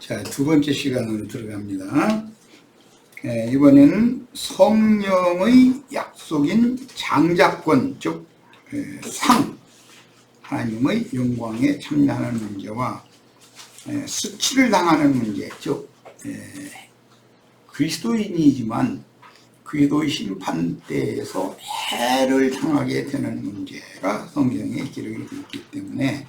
자, 두 번째 시간으로 들어갑니다. 이번에는 성령의 약속인 장자권, 즉 상, 하나님의 영광에 참여하는 문제와 수치를 당하는 문제, 즉 그리스도인이지만 그리스도의 심판대에서 해를 당하게 되는 문제가 성경에 기록이 되어 있기 때문에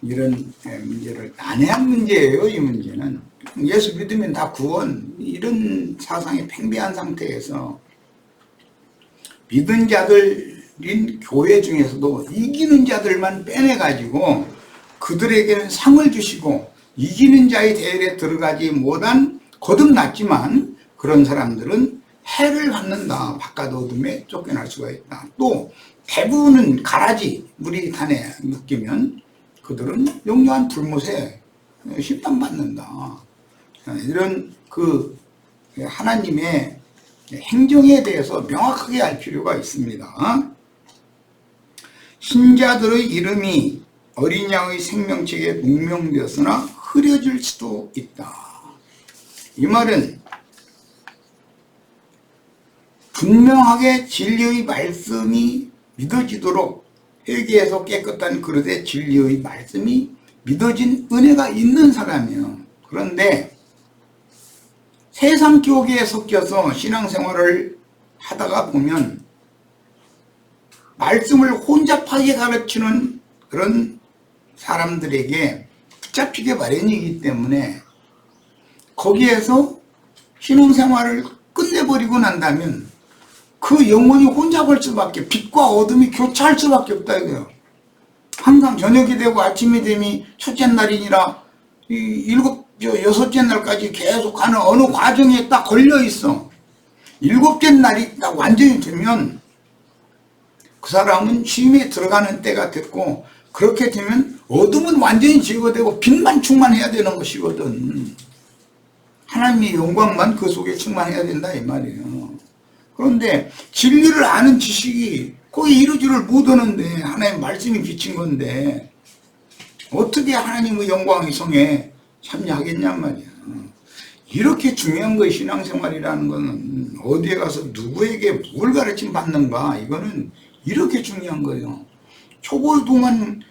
이런 문제를 난해한 문제예요. 이 문제는 예수 믿으면 다 구원, 이런 사상이 팽배한 상태에서 믿은 자들인 교회 중에서도 이기는 자들만 빼내가지고 그들에게는 상을 주시고 이기는 자의 대열에 들어가지 못한 거듭났지만 그런 사람들은 해를 받는다. 바깥 어둠에 쫓겨날 수가 있다. 또 대부분은 가라지 물이 단에 묶이면 그들은 영영한 불못에 심판받는다. 이런 그 하나님의 행정에 대해서 명확하게 알 필요가 있습니다. 신자들의 이름이 어린 양의 생명책에 목명되었으나 흐려질 수도 있다. 이 말은 분명하게 진리의 말씀이 믿어지도록 회개에서 깨끗한 그릇에 진리의 말씀이 믿어진 은혜가 있는 사람이에요. 그런데 세상 교계에 섞여서 신앙생활을 하다가 보면 말씀을 혼잡하게 가르치는 그런 사람들에게 붙잡히게 마련이기 때문에 거기에서 신앙생활을 끝내버리고 난다면 그 영혼이 혼잡할 수밖에, 빛과 어둠이 교차할 수밖에 없다 이거예요. 항상 저녁이 되고 아침이 되면 첫째 날이니라 여섯째 날까지 계속 가는 어느 과정에 딱 걸려 있어. 일곱째 날이 딱 완전히 되면 그 사람은 쉼에 들어가는 때가 됐고, 그렇게 되면 어둠은 완전히 제거되고 빛만 충만해야 되는 것이거든. 하나님의 영광만 그 속에 충만해야 된다 이 말이에요. 그런데 진리를 아는 지식이 거기 이루지를 못하는데 하나님 말씀이 비친 건데 어떻게 하나님의 영광의 성에 참여하겠냔 말이야. 이렇게 중요한 거예요. 신앙생활이라는 거는 어디에 가서 누구에게 뭘 가르침 받는가, 이거는 이렇게 중요한 거예요. 초골동안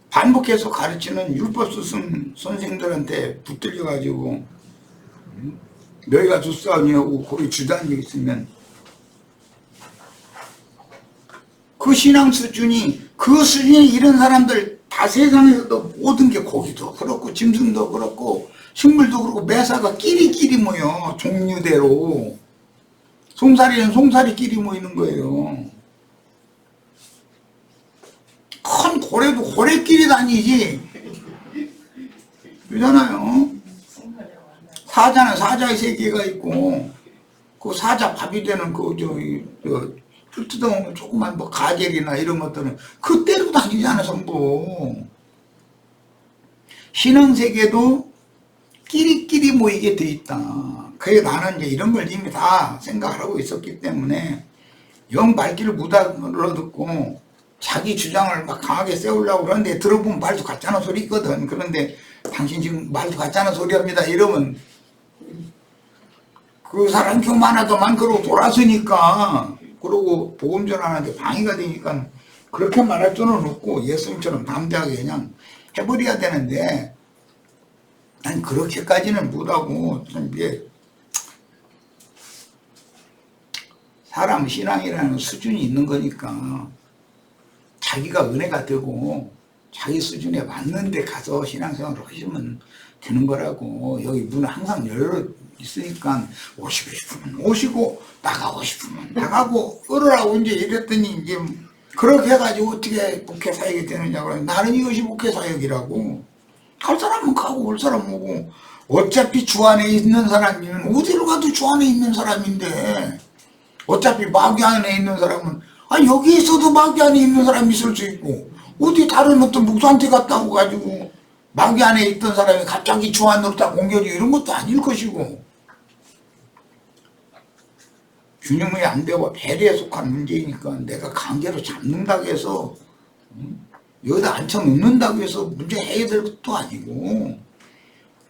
반복해서 가르치는 율법 스승 선생들한테 붙들려 가지고 너희가 두싸우냐고 거기 주저앉아 있으면 그 신앙 수준이, 그 수준에 이런 사람들 다 세상에서도 모든 게 고기도 그렇고 짐승도 그렇고 식물도 그렇고 매사가 끼리끼리 모여. 종류대로 송사리는 송사리끼리 모이는 거예요. 큰 고래도 고래끼리 다니지. 그러잖아요. 사자는 사자의 세계가 있고 그 사자 밥이 되는 풀 뜯어먹는 조그만 가젤이나 이런 것들은 그때로 다니잖아 전부. 신앙세계도 끼리끼리 모이게 돼 있다. 그래 나는 이제 이런 걸 이미 다 생각을 하고 있었기 때문에 영 말귀를 못 알아듣고 자기 주장을 막 강하게 세우려고 그러는데 들어보면 말도 같잖아 소리 있거든. 그런데 당신 지금 말도 같잖아 소리 합니다 이러면 그 사람 교만하더만 그러고 돌아서니까, 그러고 복음 전하는데 방해가 되니까 그렇게 말할 줄은 없고 예수님처럼 담대하게 그냥 해버려야 되는데 난 그렇게까지는 못하고, 좀 이게 사람 신앙이라는 수준이 있는 거니까 자기가 은혜가 되고 자기 수준에 맞는 데 가서 신앙생활을 하시면 되는 거라고. 여기 문은 항상 열려 있으니까 오시고 싶으면 오시고 나가고 싶으면 나가고 그러라고 이제 이랬더니 이제 그렇게 해가지고 어떻게 목회 사역이 되느냐고. 나는 이것이 목회 사역이라고. 갈 사람은 가고 올 사람은 오고 어차피 주 안에 있는 사람이면 어디로 가도 주 안에 있는 사람인데, 어차피 마귀 안에 있는 사람은 여기 있어도 마귀 안에 있는 사람이 있을 수 있고 어디 다른 어떤 목사한테 갔다고 가지고 마귀 안에 있던 사람이 갑자기 주 안으로 딱 옮겨지고 이런 것도 아닐 것이고, 균형이 안 되고 배려에 속한 문제이니까 내가 강제로 잡는다고 해서 여기다 앉혀놓는다고 해서 문제 해결될 것도 아니고,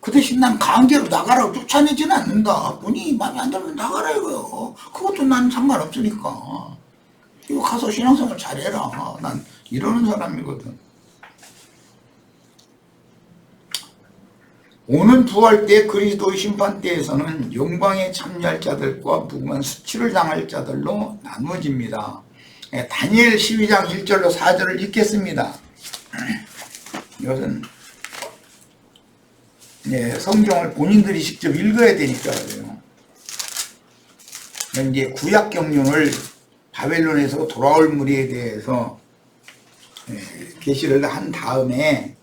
그 대신 난 강제로 나가라고 쫓아내지는 않는다. 본인이 마음에 안 들면 나가라 이거요. 그것도 난 상관없으니까. 이거 가서 신앙생활 잘해라. 난 이러는 사람이거든. 오는 부활 때 그리스도의 심판 때에서는 영광에 참여할 자들과 무궁한 수치를 당할 자들로 나누어집니다. 다니엘 12장 1절로 4절을 읽겠습니다. 이것은 성경을 본인들이 직접 읽어야 되니까 그래요. 이제 구약 경륜을 바벨론에서 돌아올 무리에 대해서 계시를 한 다음에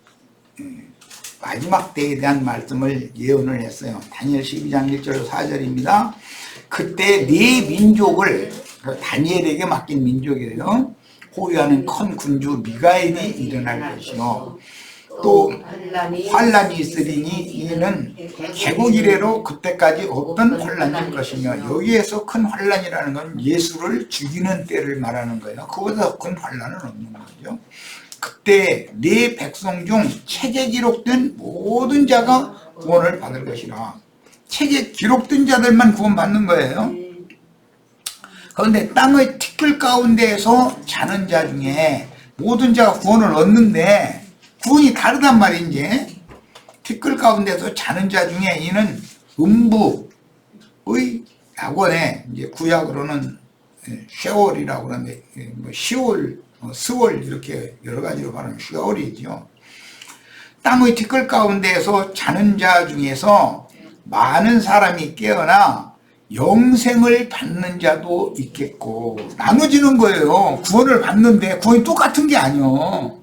마지막 때에 대한 말씀을 예언을 했어요. 다니엘 12장 1절 4절입니다. 그때 네 민족을, 다니엘에게 맡긴 민족이래요, 호위하는 큰 군주 미가엘이 일어날 것이요 또 환란이 있으리니 이는 개국 이래로 그때까지 없던 환란일 것이며, 여기에서 큰 환란이라는 건 예수를 죽이는 때를 말하는 거예요. 그보다 큰 환란은 없는 거죠. 그때 네 백성 중 책에 기록된 모든 자가 구원을 받을 것이라. 책에 기록된 자들만 구원받는 거예요. 그런데 땅의 티끌 가운데에서 자는 자 중에 모든 자가 구원을 얻는데 구원이 다르단 말이지. 티끌 가운데서 자는 자 중에 이는 음부의 약원에, 이제 구약으로는 쉐월이라고 그러는데 시월, 스월 이렇게 여러 가지로 말하면 쉐월이죠. 땅의 티끌 가운데에서 자는 자 중에서 많은 사람이 깨어나 영생을 받는 자도 있겠고, 나눠지는 거예요. 구원을 받는데 구원이 똑같은 게 아니요.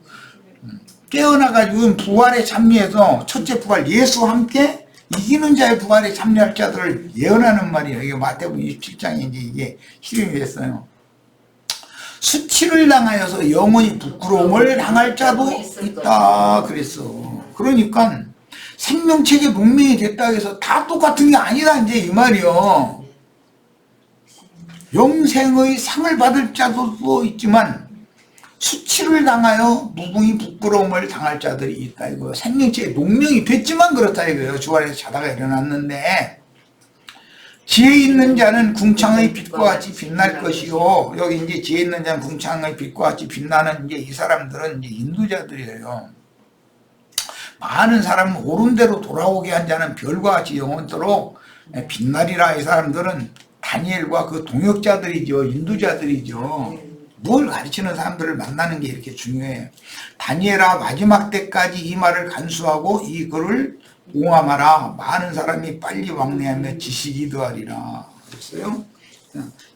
깨어나가지고 부활에 참여해서 첫째 부활 예수와 함께 이기는 자의 부활에 참여할 자들을 예언하는 말이에요. 이게 마태복음 27장에 이제 이게 실현이 됐어요. 수치를 당하여서 영원히 부끄러움을 당할 자도 있다 그랬어. 그러니까 생명책에 문명이 됐다 해서 다 똑같은 게 아니다 이제 이 말이요. 영생의 상을 받을 자도 있지만 수치를 당하여 무궁히 부끄러움을 당할 자들이 있다 이거예요. 생명책에 농명이 됐지만 그렇다 이거예요. 주말에서 자다가 일어났는데, 지혜 있는 자는 궁창의 빛과 같이 빛날 것이요. 여기 이제 지혜 있는 자는 궁창의 빛과 같이 빛나는 이제 이 사람들은 이제 인도자들이에요. 많은 사람은 옳은 대로 돌아오게 한 자는 별과 같이 영원토록 빛나리라. 이 사람들은 다니엘과 그 동역자들이죠. 인도자들이죠. 뭘 가르치는 사람들을 만나는 게 이렇게 중요해요. 다니엘아, 마지막 때까지 이 말을 간수하고 이 글을 옹함하라. 많은 사람이 빨리 왕래하며 지식이 더하리라 그랬어요.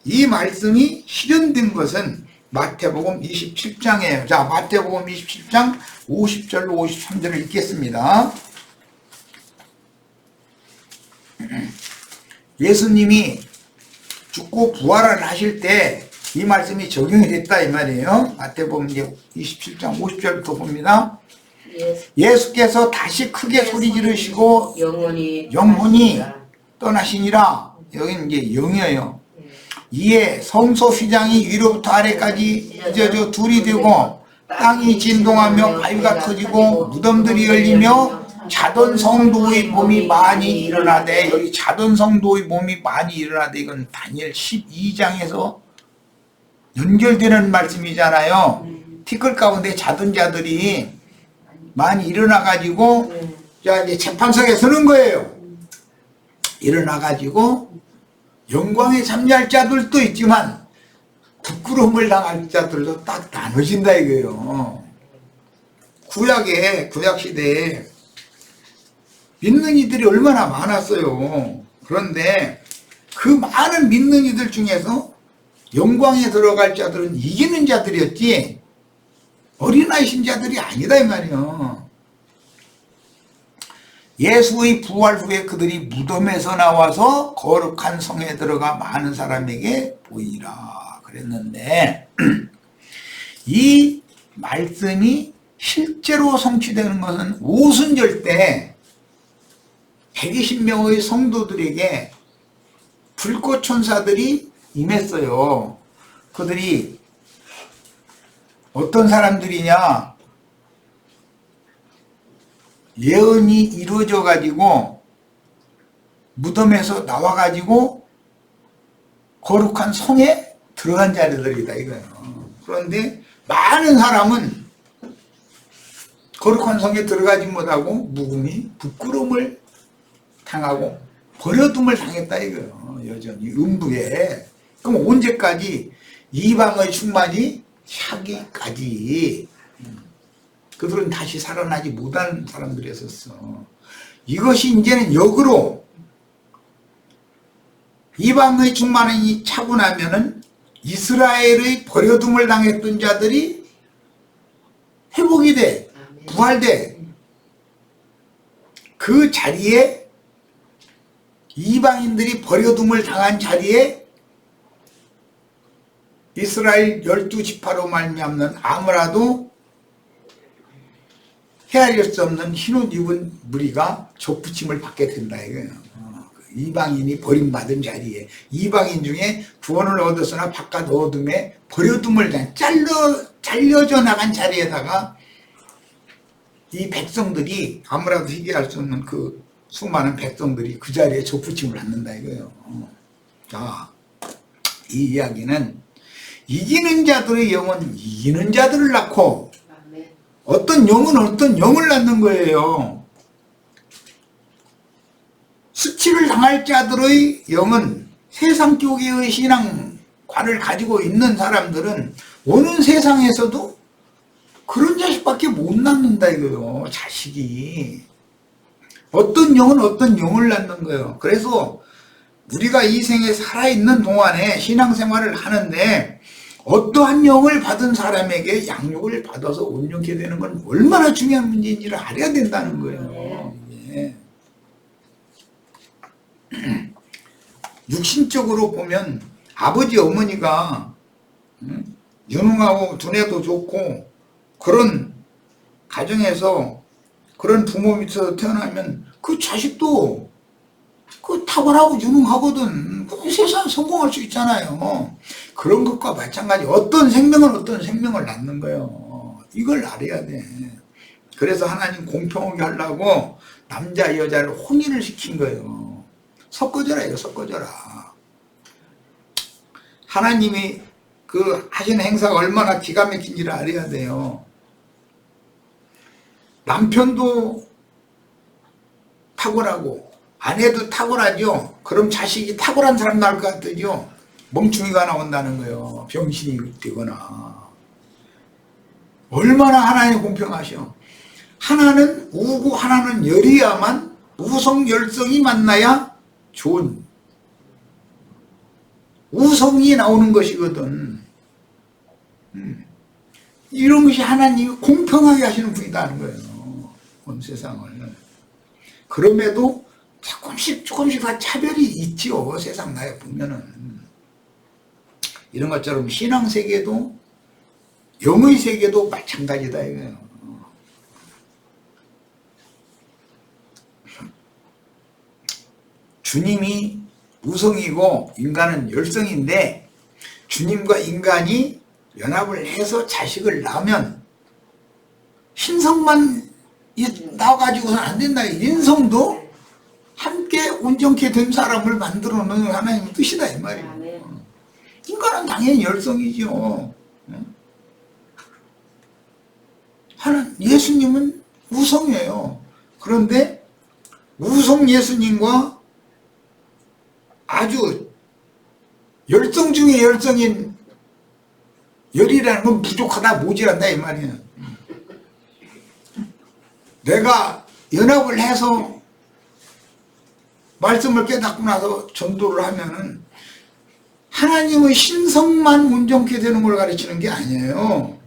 이 말씀이 실현된 것은 마태복음 27장이에요. 자, 마태복음 27장 50절로 53절을 읽겠습니다. 예수님이 죽고 부활을 하실 때 이 말씀이 적용이 됐다 이 말이에요. 마태복음 27장 50절부터 봅니다. 예수께서 다시 크게 소리 지르시고 영혼이 떠나시니라. 여기는 이제 영이에요. 이에 성소 휘장이 위로부터 아래까지 찢어져 둘이 되고 땅이 진동하며 바위가 터지고 무덤들이 열리며 자던 성도의 몸이 많이 일어나되, 여기 자던 성도의 몸이 많이 일어나되 이건 다니엘 12장에서 연결되는 말씀이잖아요. 티끌 가운데 자던 자들이 많이 일어나가지고 자 이제 재판석에 서는 거예요. 일어나가지고 영광에 참여할 자들도 있지만 부끄러움을 당할 자들도 딱 나눠진다 이거예요. 구약 시대에 믿는 이들이 얼마나 많았어요. 그런데 그 많은 믿는 이들 중에서 영광에 들어갈 자들은 이기는 자들이었지 어린아이 신자들이 아니다 이 말이에요. 예수의 부활 후에 그들이 무덤에서 나와서 거룩한 성에 들어가 많은 사람에게 보이라 그랬는데 이 말씀이 실제로 성취되는 것은 오순절 때 120명의 성도들에게 불꽃 천사들이 임했어요. 그들이 어떤 사람들이냐, 예언이 이루어져 가지고 무덤에서 나와 가지고 거룩한 성에 들어간 자들이다 이거예요. 그런데 많은 사람은 거룩한 성에 들어가지 못하고 무금이 부끄러움을 당하고 버려둠을 당했다 이거예요. 여전히 음부에. 그럼 언제까지? 이방의 충만이 차기까지. 그들은 다시 살아나지 못하는 사람들이었었어. 이것이 이제는 역으로 이방의 충만이 차고 나면은 이스라엘의 버려둠을 당했던 자들이 회복이 돼. 부활돼. 그 자리에 이방인들이 버려둠을 당한 자리에 이스라엘 12지파로 말미암는 아무라도 헤아릴 수 없는 흰옷 입은 무리가 족붙임을 받게 된다 이거예요. 이방인이 버림받은 자리에 이방인 중에 구원을 얻었으나 바깥 어둠에 버려둠을 잘려져 나간 자리에다가 이 백성들이 아무라도 희귀할 수 없는 그 수많은 백성들이 그 자리에 족붙임을 받는다 이거예요. 자, 이 이야기는 이기는 자들의 영은 이기는 자들을 낳고 어떤 영은 어떤 영을 낳는 거예요. 수치를 당할 자들의 영은 세상 쪽의 신앙관을 가지고 있는 사람들은 오는 세상에서도 그런 자식밖에 못 낳는다 이거요. 자식이. 어떤 영은 어떤 영을 낳는 거예요. 그래서 우리가 이 생에 살아있는 동안에 신앙생활을 하는데 어떠한 영을 받은 사람에게 양육을 받아서 온전케 되는 건 얼마나 중요한 문제인지를 알아야 된다는 거예요. 예. 육신적으로 보면 아버지 어머니가 유능하고 두뇌도 좋고 그런 가정에서 그런 부모 밑에서 태어나면 그 자식도 그 탁월하고 유능하거든. 그 세상에 성공할 수 있잖아요. 그런 것과 마찬가지. 어떤 생명은 어떤 생명을 낳는 거예요. 이걸 알아야 돼. 그래서 하나님 공평하게 하려고 남자 여자를 혼인을 시킨 거예요. 섞어져라 이거 섞어져라. 하나님이 그 하신 행사가 얼마나 기가 막힌지를 알아야 돼요. 남편도 탁월하고 아내도 탁월하죠. 그럼 자식이 탁월한 사람 나올 것 같죠. 멍충이가 나온다는 거예요. 병신이 되거나. 얼마나 하나님 공평하셔. 하나는 우고 하나는 열이야만 우성 열성이 만나야 좋은 우성이 나오는 것이거든. 이런 것이 하나님이 공평하게 하시는 분이라는 거예요. 온 세상을. 그럼에도 조금씩 다 차별이 있죠. 세상 나에 보면은. 이런 것처럼 신앙 세계도 영의 세계도 마찬가지다 이거예요. 주님이 우성이고 인간은 열성인데 주님과 인간이 연합을 해서 자식을 낳으면 신성만 나와가지고는 안 된다. 인성도 함께 온전케 된 사람을 만들어 놓은 하나님의 뜻이다 이 말이에요. 인간은 당연히 열성이죠. 예수님은 우성이에요. 그런데 우성 예수님과 아주 열성 중에 열성인 열이라는 건 부족하다 모자란다 이 말이에요. 내가 연합을 해서 말씀을 깨닫고 나서 전도를 하면은 하나님의 신성만 온전케 되는 걸 가르치는 게 아니에요.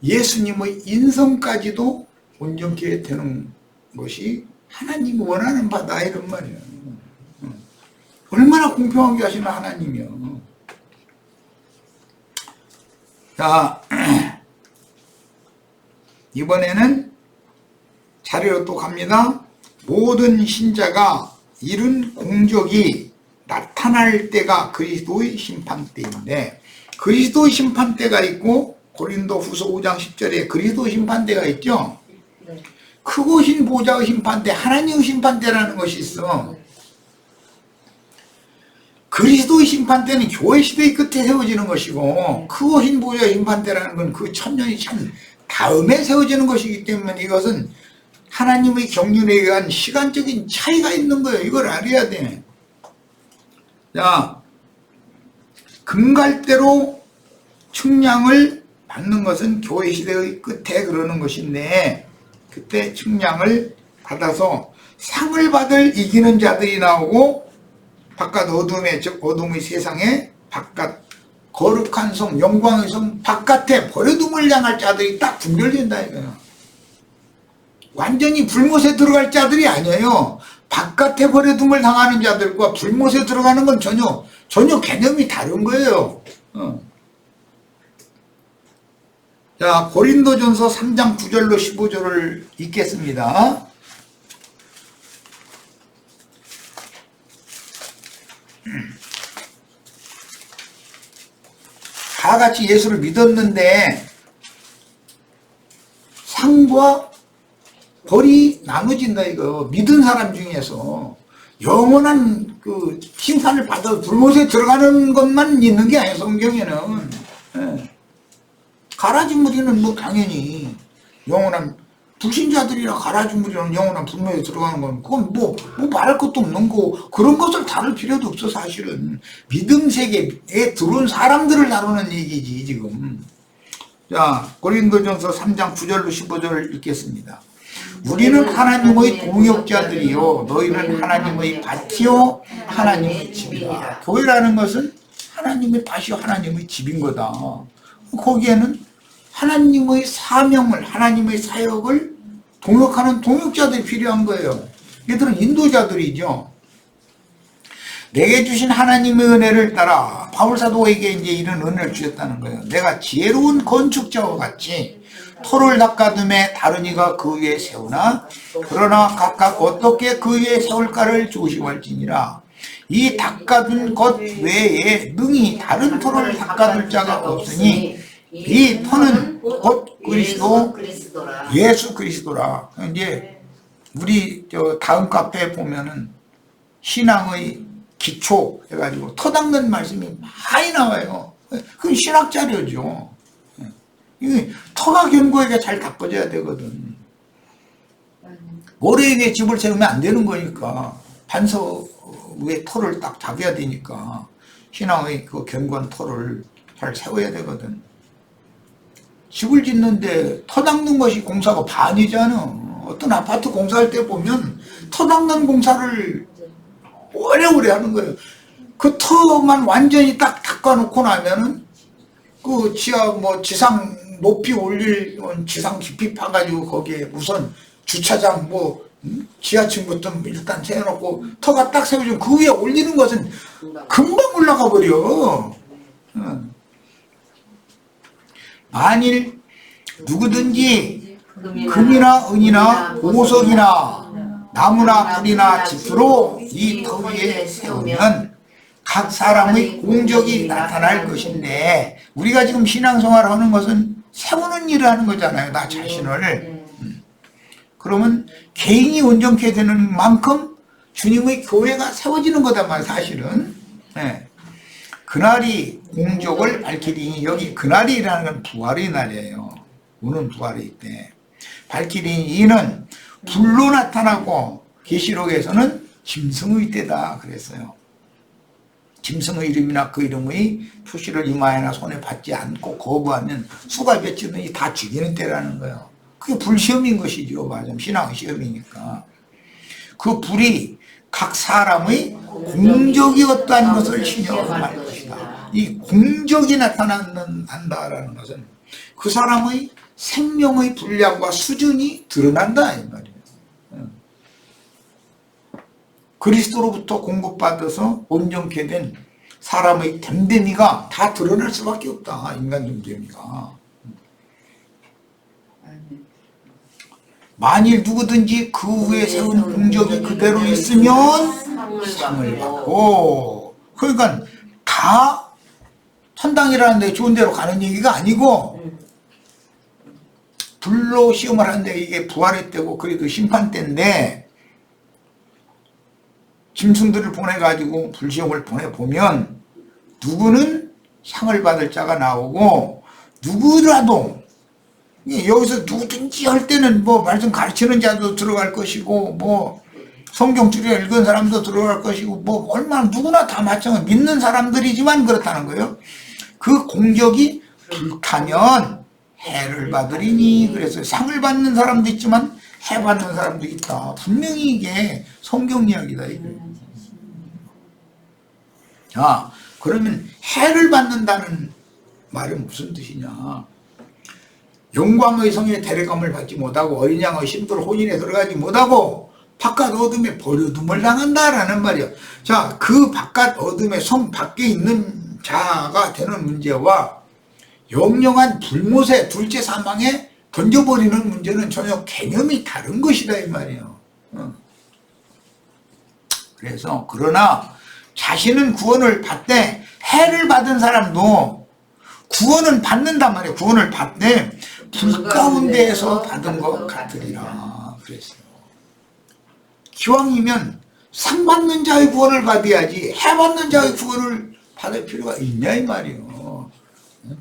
예수님의 인성까지도 온전케 되는 것이 하나님이 원하는 바다 이런 말이에요. 얼마나 공평하게 하시는 하나님이요. 자, 이번에는 자료로 또 갑니다. 모든 신자가 이룬 공적이 나타날 때가 그리스도의 심판때인데, 그리스도의 심판때가 있고 고린도 후서 5장 10절에 그리스도의 심판때가 있죠. 크고 흰 보좌의 심판대, 하나님의 심판대라는 것이 있어. 그리스도의 심판대는 교회 시대의 끝에 세워지는 것이고, 크고 흰 보좌의 심판대라는 건 그 천년이 참 다음에 세워지는 것이기 때문에 이것은 하나님의 경륜에 의한 시간적인 차이가 있는 거예요. 이걸 알아야 돼. 자, 금갈대로 측량을 받는 것은 교회 시대의 끝에 그러는 것인데, 그때 측량을 받아서 상을 받을 이기는 자들이 나오고, 바깥 어둠의, 즉 어둠의 세상에 바깥 거룩한 성, 영광의 성 바깥에 버려둠을 향할 자들이 딱 분별된다 이거예요. 완전히 불못에 들어갈 자들이 아니에요. 바깥에 버려둠을 당하는 자들과 불못에 들어가는 건 전혀 개념이 다른 거예요. 자, 고린도전서 3장 9절로 15절을 읽겠습니다. 다 같이 예수를 믿었는데 상과 벌이 나눠진다 이거. 믿은 사람 중에서 영원한 그 심판을 받아 불못에 들어가는 것만 있는 게 아니에요. 성경에는. 예. 가라지무리는 뭐 당연히 영원한 불신자들이라 가라지무리는 영원한 불못에 들어가는 건 그건 뭐 말할 것도 없는 거. 그런 것을 다룰 필요도 없어. 사실은 믿음 세계에 들어온 사람들을 다루는 얘기지 지금. 자, 고린도전서 3장 9절로 15절을 읽겠습니다. 우리는 하나님의 동역자들이요 너희는 하나님의 밭이요 하나님의 집이다. 교회라는 것은 하나님의 밭이요 하나님의 집인 거다. 거기에는 하나님의 사명을, 하나님의 사역을 동역하는 동역자들이 필요한 거예요. 얘들은 인도자들이죠. 내게 주신 하나님의 은혜를 따라 바울사도에게 이제 이런 은혜를 주셨다는 거예요. 내가 지혜로운 건축자와 같이 토를 닦아둠에 다른 이가 그 위에 세우나 그러나 각각 어떻게 그 위에 세울까를 조심할지니라. 이 닦아둔 것 외에 능히 다른 토를 닦아둘 자가 없으니 이 터는 곧 그리스도 예수 그리스도라. 이제 우리 저 다음 카페에 보면은 신앙의 기초 해가지고 터 닦는 말씀이 많이 나와요. 그건 신학 자료죠. 이게 터가 견고하게 잘 닦아져야 되거든. 모래 위에 집을 세우면 안 되는 거니까 반석 위에 터를 딱 잡아야 되니까 신앙의 그 견고한 터를 잘 세워야 되거든. 집을 짓는데 터 닦는 것이 공사가 반이잖아. 어떤 아파트 공사할 때 보면 터 닦는 공사를 오래오래 하는 거예요. 그 터만 완전히 딱 닦아놓고 나면은 그 지하 뭐 지상 높이 올릴 지상 깊이 파가지고 거기에 우선 주차장 뭐 지하층부터 일단 세워놓고 터가 딱 세워지면 그 위에 올리는 것은 금방 올라가 버려. 만일 누구든지 금이나 은이나 보석이나 나무나 풀이나 지프로 이 터 위에 세우면 각 사람의 공적이 나타날 것인데, 우리가 지금 신앙생활을 하는 것은 세우는 일을 하는 거잖아요. 나 자신을. 그러면 개인이 온전케 되는 만큼 주님의 교회가 세워지는 거단 말이에요. 사실은. 네. 그날이 공적을 밝히리니, 여기 그날이라는 건 부활의 날이에요. 오는 부활의 때. 밝히리니 이는 불로 나타나고 계시록에서는 짐승의 때다 그랬어요. 짐승의 이름이나 그 이름의 표시를 이마에나 손에 받지 않고 거부하면 수가 맺히더니 다 죽이는 때라는 거예요. 그게 불시험인 것이죠. 맞아요. 신앙의 시험이니까. 그 불이 각 사람의 공적이 어떠한 것을 신용할 것이다. 이 공적이 나타난다라는 것은 그 사람의 생명의 분량과 수준이 드러난다 이 말이에요. 그리스도로부터 공급받아서 온전케 된 사람의 됨됨이가 다 드러날 수밖에 없다. 인간 됨됨이가. 만일 누구든지 그 위에 세운 공적이 그대로 있으면 상을 받고. 그러니까 다 천당이라는 데 좋은 데로 가는 얘기가 아니고 불로 시험을 하는데 이게 부활했다고 그래도 심판 때인데 짐승들을 보내가지고 불시험을 보내보면 누구는 상을 받을 자가 나오고 누구라도 여기서 누구든지 할 때는 뭐 말씀 가르치는 자도 들어갈 것이고 뭐 성경 줄여 읽은 사람도 들어갈 것이고 뭐 얼마나 누구나 다 마찬가지 믿는 사람들이지만 그렇다는 거예요. 그 공적이 불타면 해를 받으리니 그래서 상을 받는 사람도 있지만 해 받는 사람도 있다. 분명히 이게 성경 이야기다 이거예요. 자, 그러면 해를 받는다는 말은 무슨 뜻이냐? 영광의 성에 데려감을 받지 못하고 어린 양의 심들 혼인에 들어가지 못하고 바깥 어둠에 버려둠을 당한다라는 말이야. 자, 그 바깥 어둠에 성 밖에 있는 자가 되는 문제와 영영한 불못에 둘째 사망에 던져버리는 문제는 전혀 개념이 다른 것이다 이 말이에요. 그래서 그러나 자신은 구원을 받되 해를 받은 사람도 구원은 받는단 말이에요. 구원을 받되 불 가운데에서 받은 것 같으리라 그랬어요. 기왕이면 상 받는 자의 구원을 받아야지 해 받는 자의 구원을 받을 필요가 있냐 이 말이에요.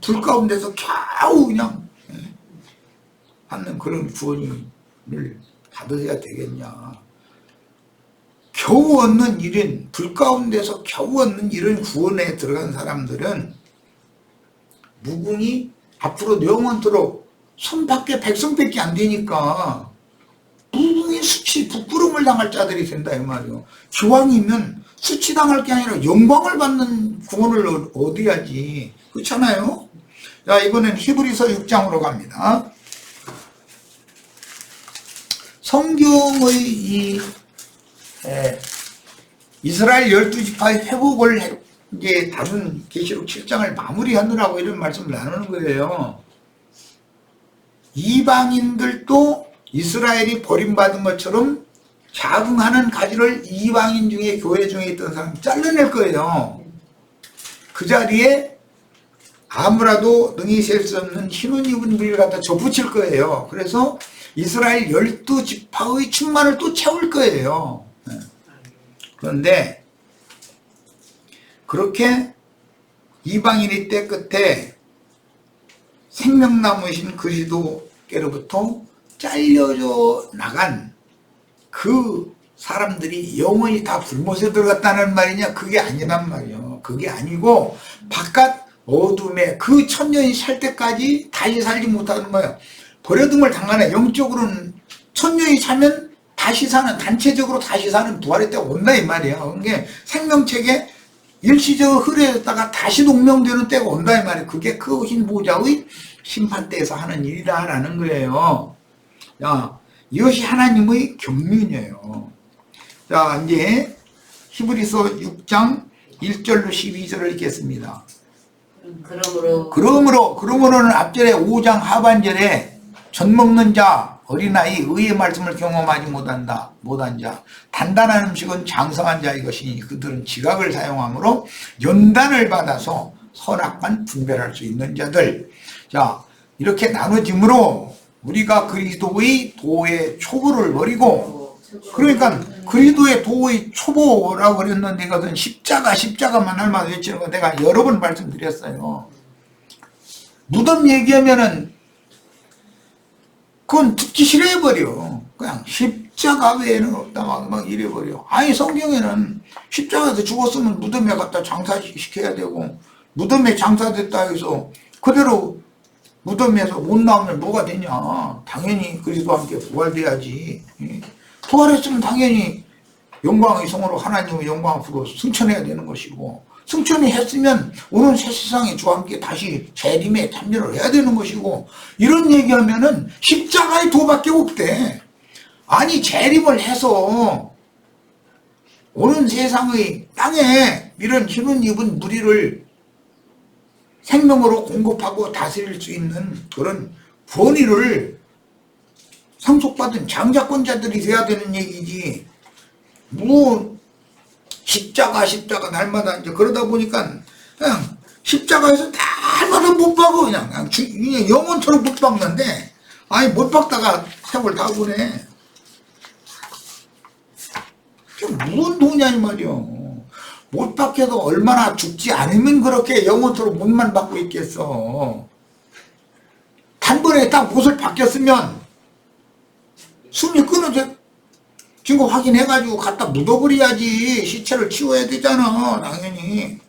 불 가운데서 겨우 그냥 받는 그런 구원을 받아야 되겠냐. 겨우 얻는 일은 불 가운데서 겨우 얻는 이런 구원에 들어간 사람들은 무궁이 앞으로 영원토록 손밖에 백성밖에 안 되니까 무궁이 수치 부끄러움을 당할 자들이 된다 이 말이에요. 기왕이면 수치당할 게 아니라 영광을 받는 구원을 얻어야지. 그렇잖아요. 자, 이번엔 히브리서 6장으로 갑니다. 성경의 이 이스라엘 12지파의 회복을 이제 다룬 계시록 7장을 마무리하느라고 이런 말씀을 나누는 거예요. 이방인들도 이스라엘이 버림받은 것처럼 자긍하는 가지를 이방인 중에 교회 중에 있던 사람 잘라낼 거예요. 그 자리에 아무라도 능히 셀 수 없는 흰옷 입은 무리를 갖다 접붙일 거예요. 그래서 이스라엘 12지파의 충만을 또 채울 거예요. 그런데 그렇게 이방인의 때 끝에 생명나무이신 그리스도께로부터 잘려져 나간 그 사람들이 영원히 다 불못에 들어갔다는 말이냐? 그게 아니란 말이에요. 그게 아니고 바깥 어둠에 그 천년이 살 때까지 다시 살지 못하는 거예요. 버려둠을 당하네. 영적으로는 천년이 살면 다시 사는, 단체적으로 다시 사는 부활의 때가 온다 이 말이에요. 그게 생명책에 일시적 흐려졌다가 다시 동명되는 때가 온다 이 말이에요. 그게 그 흰 보좌의 심판 때에서 하는 일이다라는 거예요. 자, 이것이 하나님의 경륜이에요. 자, 이제 히브리서 6장 1절로 12절을 읽겠습니다. 그러므로는 앞절에 5장 하반절에 젖먹는 자, 어린아이, 의의 말씀을 경험하지 못한 자, 단단한 음식은 장성한 자의 것이니 그들은 지각을 사용하므로 연단을 받아서 선악만 분별할 수 있는 자들. 자, 이렇게 나눠짐으로 우리가 그리스도의 도의 초보를 버리고, 그러니까 그리스도의 도의 초보라고 그랬는데 이것은 십자가만 할만 외치는 거 내가 여러 번 말씀드렸어요. 무덤 얘기하면은 그건 듣기 싫어해버려. 그냥 십자가 외에는 없다 막 이래버려. 아니 성경에는 십자가에서 죽었으면 무덤에 갖다 장사시켜야 되고, 무덤에 장사됐다 해서 그대로 무덤에서 못 나오면 뭐가 되냐. 당연히 그리스도와 함께 부활돼야지. 부활했으면 당연히 영광의 성으로 하나님의 영광 앞으로 승천해야 되는 것이고, 승천이 했으면 오는 새 세상에 주와 함께 다시 재림에 참여를 해야 되는 것이고, 이런 얘기하면은 십자가의 도밖에 없대. 아니 재림을 해서 오는 세상의 땅에 이런 흰옷 입은 무리를 생명으로 공급하고 다스릴 수 있는 그런 권위를 상속받은 장자권자들이 돼야 되는 얘기지. 뭐 십자가 날마다 이제 그러다 보니까 그냥 십자가에서 날마다 못 박어. 그냥 영원토록 못 박는데 아니 못 박다가 세월 다 보내. 무슨 돈이야 이 말이야. 못 박혀도 얼마나 죽지 않으면 그렇게 영원토록 못만 박고 있겠어. 단번에 딱 못을 박혔으면 숨이 끊어져 증거 확인해가지고 갖다 묻어버려야지. 시체를 치워야 되잖아. 당연히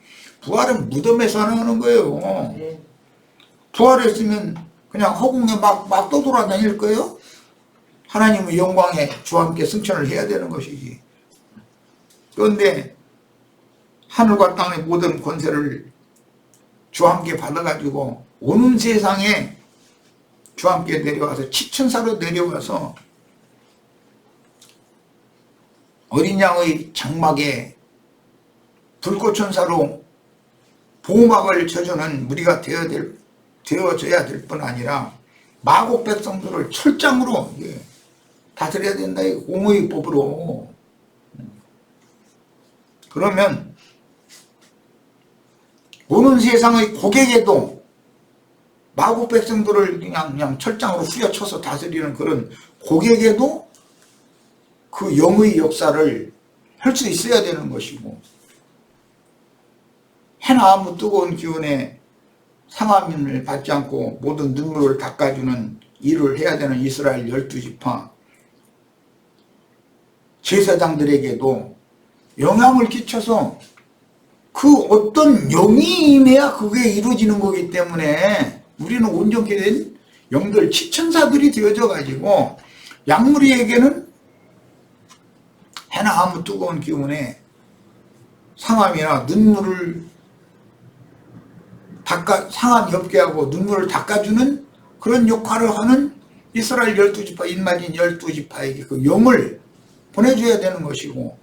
부활은 무덤에서 하는 거예요. 부활했으면 그냥 허공에 막 떠돌아다닐 거예요? 하나님의 영광에 주와 함께 승천을 해야 되는 것이지. 그런데 하늘과 땅의 모든 권세를 주와 함께 받아가지고 오는 세상에 주와 함께 내려와서 치천사로 내려와서 어린 양의 장막에 불꽃천사로 보호막을 쳐주는 무리가 되어져야 될 뿐 아니라 마곡 백성들을 철장으로 다스려야 된다. 공의 법으로. 그러면 오는 세상의 고객에도 마곡 백성들을 그냥 철장으로 후려쳐서 다스리는 그런 고객에도 그 영의 역사를 할 수 있어야 되는 것이고, 해나 아무 뜨거운 기운에 상함을 받지 않고 모든 눈물을 닦아주는 일을 해야 되는 이스라엘 12지파 제사장들에게도 영향을 끼쳐서 그 어떤 영이 임해야 그게 이루어지는 거기 때문에 우리는 온전케 된 영들 치천사들이 되어져 가지고 양무리에게는 해나 아무 뜨거운 기운에 상함이나 눈물을 상함이 없게 하고 눈물을 닦아주는 그런 역할을 하는 이스라엘 12지파 인마진 12지파에게 그 영을 보내줘야 되는 것이고,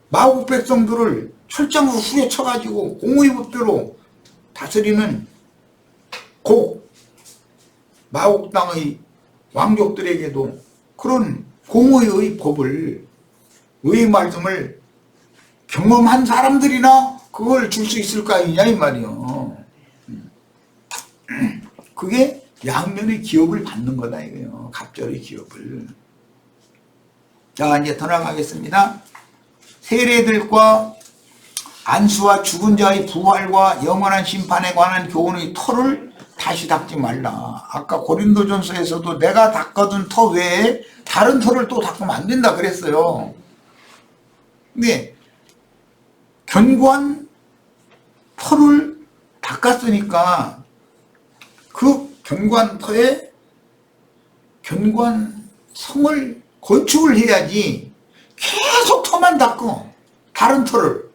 마곡 백성들을 철장으로 후려쳐가지고 공의 법대로 다스리는 마곡 땅의 왕족들에게도 그런 공의의 법을, 의 말씀을 경험한 사람들이나 그걸 줄 수 있을 거 아니냐 이 말이요. 그게 양면의 기업을 받는 거다 이거요. 갑절의 기업을. 자, 이제 더 나가겠습니다. 세례들과 안수와 죽은 자의 부활과 영원한 심판에 관한 교훈의 터를 다시 닦지 말라. 아까 고린도전서에서도 내가 닦아둔 터 외에 다른 터를 또 닦으면 안 된다 그랬어요. 근데 견고한 터를 닦았으니까 그 견고한 터에 견고한 성을 건축을 해야지 계속 터만 닦고 다른 터를,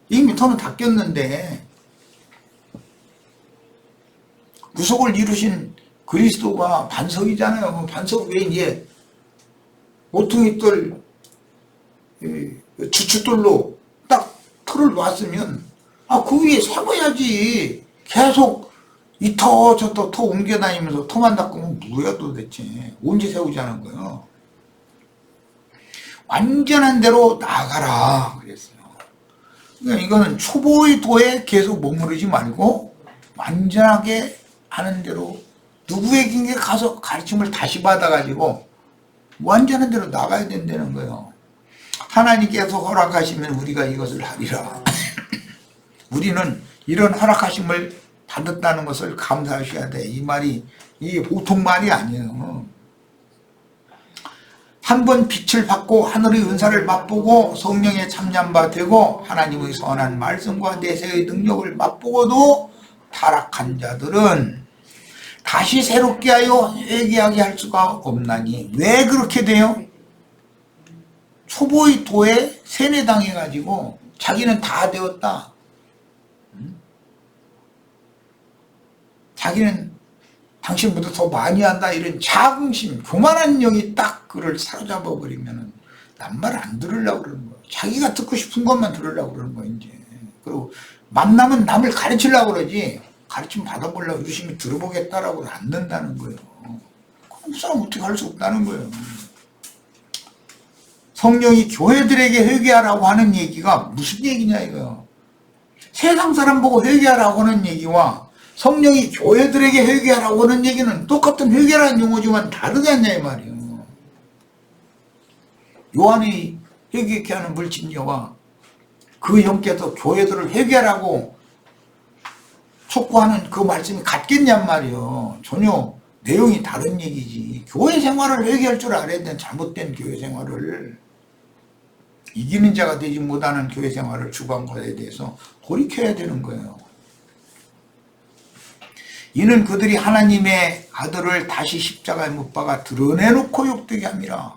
이미 터는 닦였는데 구속을 이루신 그리스도가 반석이잖아요. 반석 외에 이제 모퉁이돌 주춧돌로 딱 터를 놨으면 그 위에 세워야지. 계속 이 터 저 터 옮겨 다니면서 터만 닦으면 뭐야 도대체. 언제 세우자는 거예요. 완전한 대로 나가라 그랬어요. 그러니까 이거는 초보의 도에 계속 머무르지 말고 완전하게 하는 대로 누구에게 가서 가르침을 다시 받아가지고 완전한 대로 나가야 된다는 거예요. 하나님께서 허락하시면 우리가 이것을 하리라. 우리는 이런 허락하심을 받았다는 것을 감사하셔야 돼. 이 말이 이게 보통 말이 아니에요. 한번 빛을 받고 하늘의 은사를 맛보고 성령에 참여한 바 되고 하나님의 선한 말씀과 내세의 능력을 맛보고도 타락한 자들은 다시 새롭게 하여 회개하게 할 수가 없나니. 왜 그렇게 돼요? 초보의 도에 세뇌당해가지고 자기는 다 되었다. 자기는 당신보다 더 많이 한다. 이런 자긍심, 교만한 영이 딱 그를 사로잡아 버리면 남 말 안 들으려고 그러는 거예요. 자기가 듣고 싶은 것만 들으려고 그러는 거예요, 이제. 그리고 만나면 남을 가르치려고 그러지, 가르침 받아보려고 유심히 들어보겠다라고 안 된다는 거예요. 그런 사람 어떻게 할 수 없다는 거예요. 성령이 교회들에게 회개하라고 하는 얘기가 무슨 얘기냐 이거요. 세상 사람 보고 회개하라고 하는 얘기와 성령이 교회들에게 회개하라고 하는 얘기는 똑같은 회개라는 용어지만 다르지 않냐 이 말이에요. 요한이 회개케 하는 불신자와 그 형께서 교회들을 회개하라고 촉구하는 그 말씀이 같겠냔 말이에요. 전혀 내용이 다른 얘기지. 교회 생활을 회개할 줄 알아야 돼. 잘못된 교회 생활을. 이기는 자가 되지 못하는 교회 생활을 추구한 것에 대해서 돌이켜야 되는 거예요. 이는 그들이 하나님의 아들을 다시 십자가에 못 박아 드러내놓고 욕되게 함이라.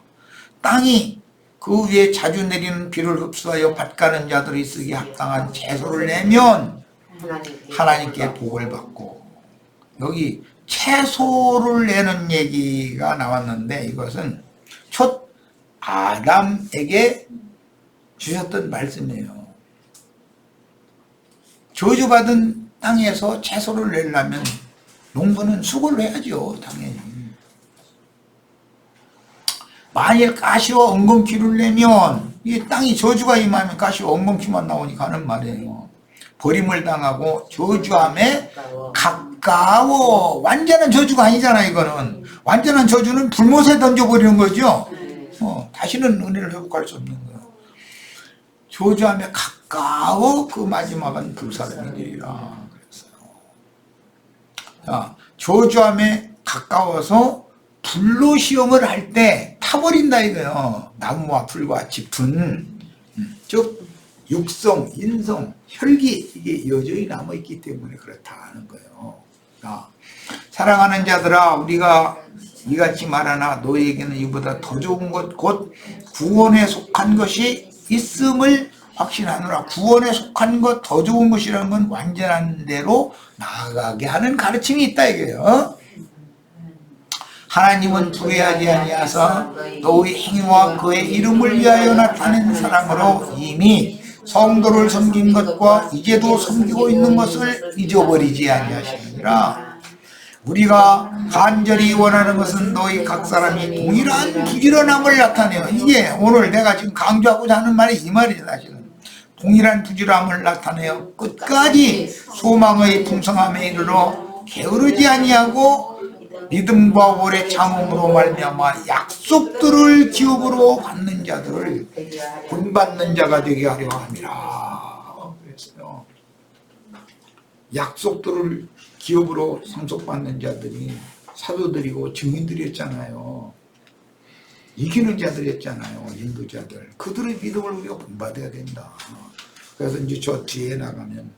땅이 그 위에 자주 내리는 비를 흡수하여 밭가는 자들이 쓰기 합당한 채소를 내면 하나님께 복을 받고. 여기 채소를 내는 얘기가 나왔는데 이것은 첫 아담에게 주셨던 말씀이에요. 저주받은 땅에서 채소를 내려면 농부는 수고를 해야죠. 당연히. 만일 가시와 엉겅퀴를 내면 이 땅이 저주가 임하면 가시와 엉겅퀴만 나오니 가는 말이에요. 버림을 당하고 저주함에 가까워. 완전한 저주가 아니잖아. 이거는 완전한 저주는 불못에 던져버리는 거죠. 다시는 은혜를 회복할 수 없는 거예요. 저주함에 가까워 그 마지막은 불사름이 되리라 그랬어요. 자, 저주함에 가까워서 불로 시험을 할 때 타버린다 이거예요. 나무와 풀과 짚은 즉 육성, 인성, 혈기 이게 여전히 남아있기 때문에 그렇다는 거예요. 자, 사랑하는 자들아 우리가 이같이 말하나 너희에게는 이보다 더 좋은 것 곧 구원에 속한 것이 있음을 확신하노라. 구원에 속한 것 더 좋은 것이라는 건 완전한 대로 나아가게 하는 가르침이 있다 이거예요. 하나님은 부회하지 아니하사 너희 행위와 그의 이름을 위하여 나타낸 사랑으로 이미 성도를 섬긴 것과 이제도 섬기고 있는 것을 잊어버리지 아니하시느니라. 우리가 간절히 원하는 것은 너희 각 사람이 동일한 부지런함을 나타내요. 이게 오늘 내가 지금 강조하고자 하는 말이 이 말이죠. 사실은 동일한 부지런함을 나타내어 끝까지 소망의 풍성함에 이르러 게으르지 아니하고 믿음과 오래 참음으로 말미암아 약속들을 기업으로 받는 자들을 본받는 자가 되게 하려 함이라. 그랬어요. 약속들을 기업으로 상속받는 자들이 사도들이고 증인들이었잖아요. 이기는 자들이었잖아요. 인도자들. 그들의 믿음을 우리가 본받아야 된다. 그래서 이제 저 뒤에 나가면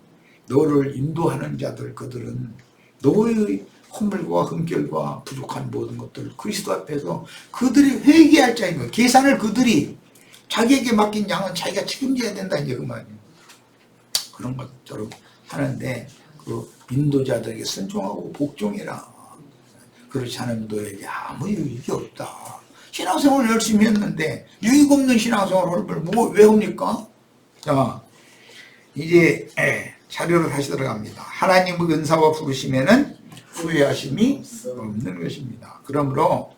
너를 인도하는 자들 그들은 너의 허물과 흠결과 부족한 모든 것들을 그리스도 앞에서 그들이 회개할 자인 거예요. 계산을 그들이 자기에게 맡긴 양은 자기가 책임져야 된다 이제 그 말이에요. 그런 것처럼 하는데 그 인도자들에게 순종하고 복종해라. 그렇지 않으면 너에게 아무 유익이 없다. 신앙생활을 열심히 했는데 유익 없는 신앙생활을 왜 합니까? 자, 이제 자료로 다시 들어갑니다. 하나님의 은사와 부르심에는 후회하심이 없는 것입니다. 그러므로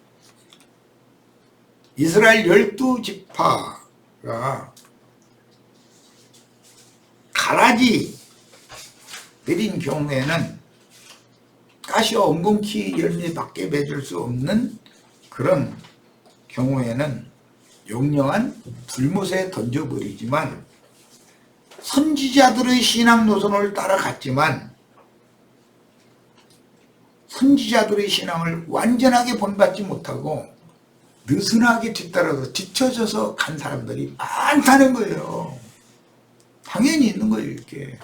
이스라엘 12지파가 가라지 내린 경우에는 가시와 엉겅퀴 열매밖에 맺을 수 없는 그런 경우에는 용령한 불못에 던져버리지만 선지자들의 신앙 노선을 따라갔지만 선지자들의 신앙을 완전하게 본받지 못하고 느슨하게 뒤따라서 뒤처져서 간 사람들이 많다는 거예요. 당연히 있는 거예요, 이렇게.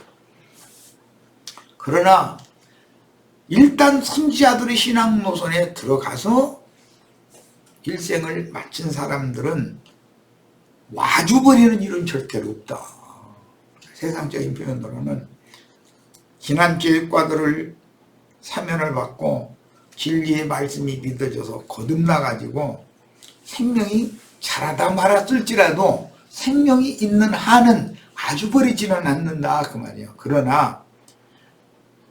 그러나 일단 선지자들의 신앙 노선에 들어가서 일생을 마친 사람들은 와주버리는 일은 절대로 없다. 세상적인 표현으로는 진한교육과들을 사면을 받고 진리의 말씀이 믿어져서 거듭나가지고 생명이 자라다 말았을지라도 생명이 있는 한은 아주 버리지는 않는다 그 말이에요. 그러나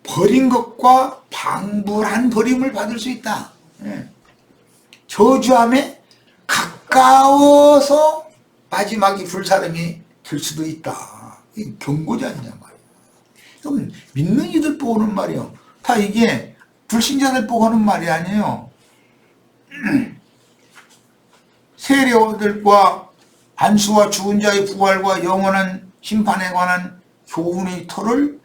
버린 것과 방불한 버림을 받을 수 있다. 저주함에 가까워서 마지막이 불사름이 될 수도 있다. 이게 경고지 않냐 말이에요. 그럼 믿는 이들 보는 말이에요. 다 이게 불신자들 보고 하는 말이 아니에요. 세례들과 안수와 죽은 자의 부활과 영원한 심판에 관한 교훈의 터를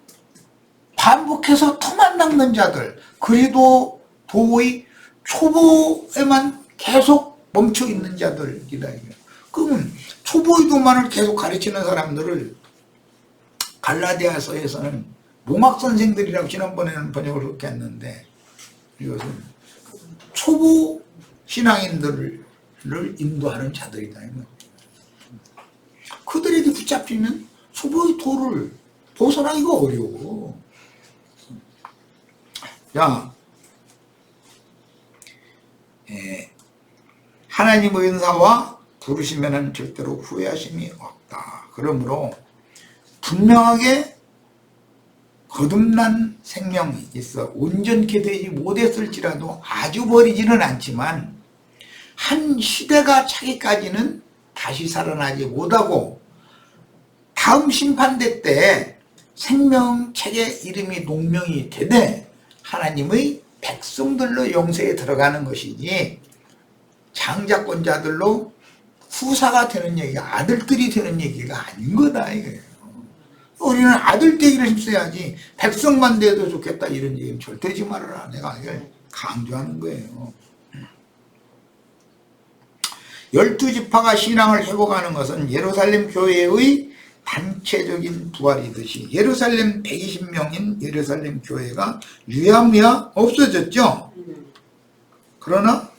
반복해서 터만 닦는 자들, 그래도 도의 초보에만 계속 멈춰 있는 자들이다. 그러면 초보의 도만을 계속 가르치는 사람들을 갈라디아서에서는 몽학 선생들이라고 지난번에는 번역을 그렇게 했는데, 이것은 초보 신앙인들을 인도하는 자들이다. 그들에게 붙잡히면 초보의 도를 벗어나기가 어려워. 자, 하나님의 은사와 부르시면은 절대로 후회하심이 없다. 그러므로 분명하게 거듭난 생명이 있어 온전케 되지 못했을지라도 아주 버리지는 않지만 한 시대가 차기까지는 다시 살아나지 못하고 다음 심판대 때 생명책의 이름이 농명이 되되 하나님의 백성들로 영세에 들어가는 것이지 장자권자들로 후사가 되는 얘기가, 아들들이 되는 얘기가 아닌 거다 이거예요. 우리는 아들 되기를 힘써야지 백성만 돼도 좋겠다 이런 얘기는 절대 하지 말아라. 내가 이걸 강조하는 거예요. 12지파가 신앙을 회복하는 것은 예루살렘 교회의 단체적인 부활이듯이 예루살렘 120명인 예루살렘 교회가 유야무야 없어졌죠. 그러나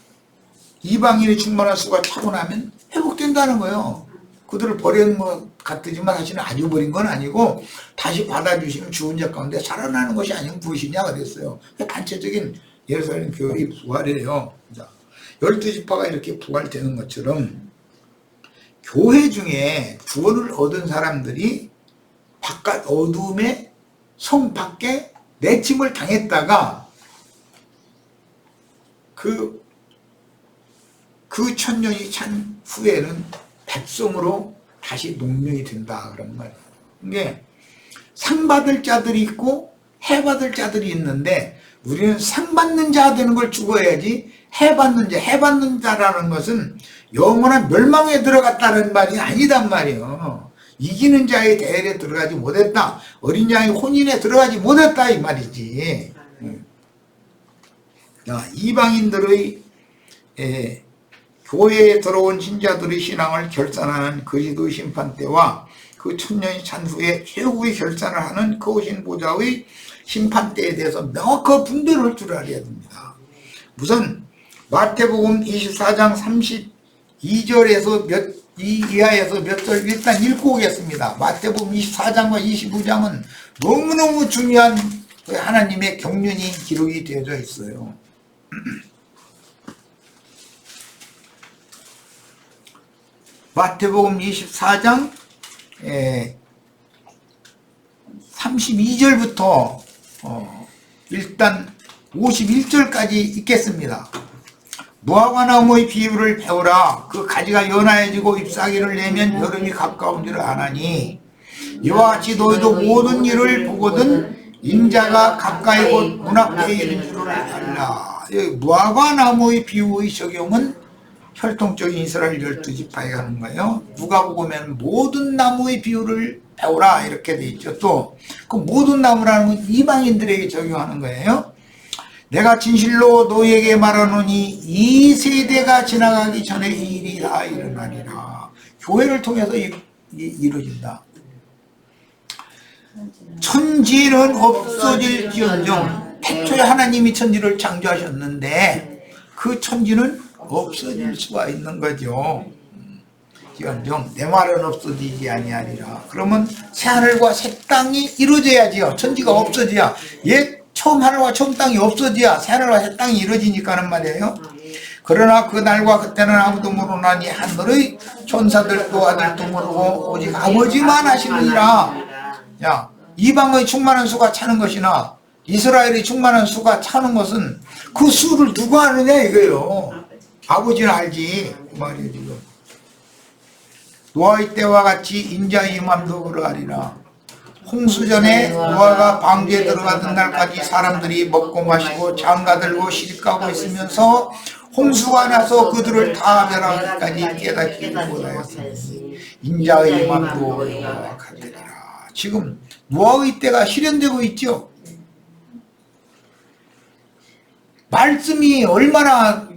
이방인의 충만한 수가 차고 나면 회복된다는 거예요. 그들을 버린 것 같지만 사실은 아주 버린 건 아니고 다시 받아주시는 죽은 자 가운데 살아나는 것이 아니면 무엇이냐 그랬어요. 단체적인 예루살렘 교회의 부활이에요. 12지파가 이렇게 부활되는 것처럼 교회 중에 구원을 얻은 사람들이 바깥 어둠의 성 밖에 내침을 당했다가 그 천년이 찬 후에는 백성으로 다시 농명이 된다 그런 말이에요. 이게 상 받을 자들이 있고 해 받을 자들이 있는데 우리는 상 받는 자 되는 걸 죽어야지 해 받는 자라는 것은 영원한 멸망에 들어갔다는 말이 아니단 말이에요. 이기는 자의 대열에 들어가지 못했다. 어린 양의 혼인에 들어가지 못했다 이 말이지. 이방인들의 교회에 들어온 신자들의 신앙을 결산하는 그리스도의 심판 때와 그 천년이 찬 후에 최후의 결산을 하는 크신 보좌의 심판 때에 대해서 명확한 분별을 할 줄 알아야 됩니다. 우선 마태복음 24장 32절에서 이하에서 몇 절 일단 읽고 오겠습니다. 마태복음 24장과 25장은 너무너무 중요한 하나님의 경륜이 기록이 되어져 있어요. 마태복음 24장 32절부터 일단 51절까지 읽겠습니다. 무화과 나무의 비유를 배우라. 그 가지가 연하여지고 잎사귀를 내면 여름이 가까운 줄 아나니 이와 같이 너희도 모든 일을 보거든 인자가 가까이 곧 문앞에 이른 줄을 알라. 무화과 나무의 비유의 적용은 혈통적인 이스라엘 12지파에 하는 거예요. 누가복음에는 모든 나무의 비유를 배우라 이렇게 돼 있죠. 또 그 모든 나무라는 건 이방인들에게 적용하는 거예요. 내가 진실로 너희에게 말하노니 이 세대가 지나가기 전에 이 일이 다 일어나리라. 교회를 통해서 이루어진다. 천지는 없어질지언정 태초에 하나님이 천지를 창조하셨는데 그 천지는 없어질 수가 있는 거죠. 지언정 내 말은 없어지지 아니하리라. 그러면 새하늘과 새 땅이 이루어져야지요. 천지가 없어져야 처음 하늘과 처음 땅이 없어져야 새하늘과 새 땅이 이루어지니까 하는 말이에요. 그러나 그 날과 그때는 아무도 모르나니 하늘의 천사들도 아들도 모르고 오직 아버지만 아시느니라. 야, 이방의 충만한 수가 차는 것이나 이스라엘의 충만한 수가 차는 것은 그 수를 누가 아느냐 이거예요. 아버지는 알지 그 말이에요. 지금 노아의 때와 같이 인자의 임함도 그러하리라. 홍수전에 노아가 방주에 들어가던 날까지 사람들이 먹고 마시고 장가들고 시집가고 있으면서 홍수가 나서 그들을 다 멸하기까지 깨닫지 못하였으니 인자의 맘도 이와 같으리라. 지금 노아의 때가 실현되고 있죠. 말씀이 얼마나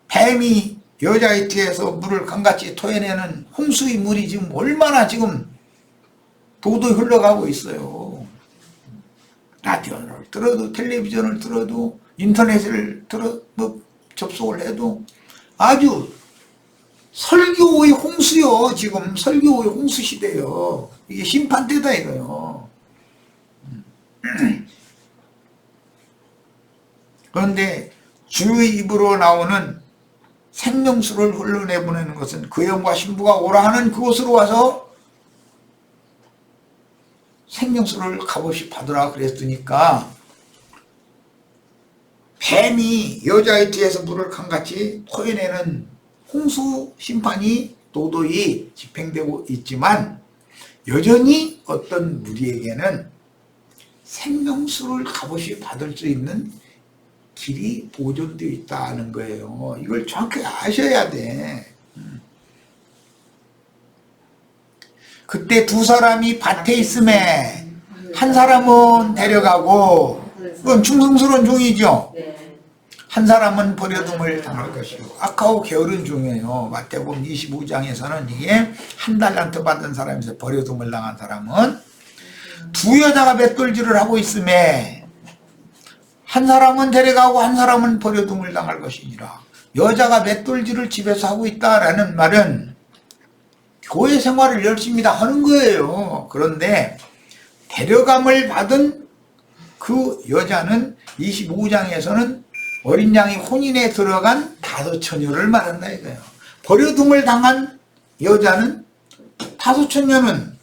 뱀이 여자의 뒤에서 물을 강같이 토해내는 홍수의 물이 지금 얼마나 지금 도도히 흘러가고 있어요. 라디오를 들어도 텔레비전을 들어도 인터넷을 접속을 해도 아주 설교의 홍수요. 지금 설교의 홍수 시대요. 이게 심판 때다 이거요. 그런데 주의 입으로 나오는 생명수를 흘러내보내는 것은 그 영과 신부가 오라 하는 그곳으로 와서 생명수를 값없이 받으라 그랬으니까 뱀이 여자의 뒤에서 물을 강같이 토해내는 홍수 심판이 도도히 집행되고 있지만 여전히 어떤 무리에게는 생명수를 값없이 받을 수 있는 길이 보존되어 있다는 거예요. 이걸 정확히 아셔야 돼. 그때 두 사람이 밭에 있음에 한 사람은 데려가고 그건 충성스러운 종이죠. 한 사람은 버려둠을 당할 것이고 악하고 게으른 종이에요. 마태복음 25장에서는 이게 한 달란트 받은 사람에서 버려둠을 당한 사람은 두 여자가 맷돌질을 하고 있음에 한 사람은 데려가고 한 사람은 버려둠을 당할 것이니라. 여자가 맷돌질을 집에서 하고 있다라는 말은 교회 생활을 열심히 다 하는 거예요. 그런데 데려감을 받은 그 여자는 25장에서는 어린 양이 혼인에 들어간 다섯 처녀를 말한다 이거예요. 버려둠을 당한 여자는 다섯 처녀는